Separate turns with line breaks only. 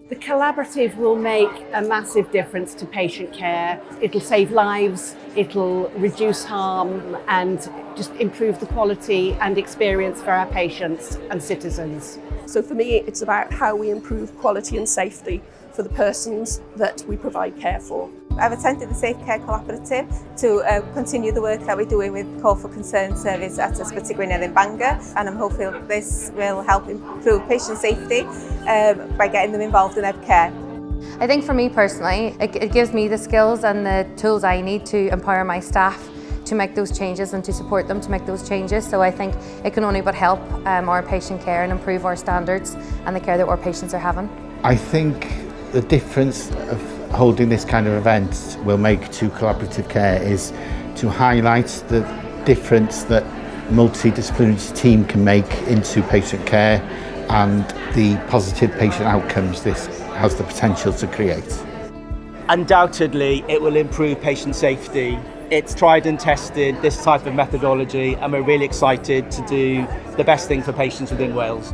The collaborative will make a massive difference to patient care. It'll save lives, it'll reduce harm and just improve the quality and experience for our patients and citizens.
So for me, it's about how we improve quality and safety for the persons that we provide care for.
I've attended the Safe Care Collaborative to continue the work that we're doing with Call for Concern service at Ysbyty Gwynedd in Bangor, and I'm hopeful this will help improve patient safety by getting them involved in their care.
I think for me personally, it gives me the skills and the tools I need to empower my staff to make those changes and to support them to make those changes. So I think it can only but help our patient care and improve our standards and the care that our patients are having.
I think the difference of holding this kind of event will make to collaborative care is to highlight the difference that multidisciplinary team can make into patient care and the positive patient outcomes this has the potential to create.
Undoubtedly, it will improve patient safety. It's tried and tested, this type of methodology, and we're really excited to do the best thing for patients within Wales.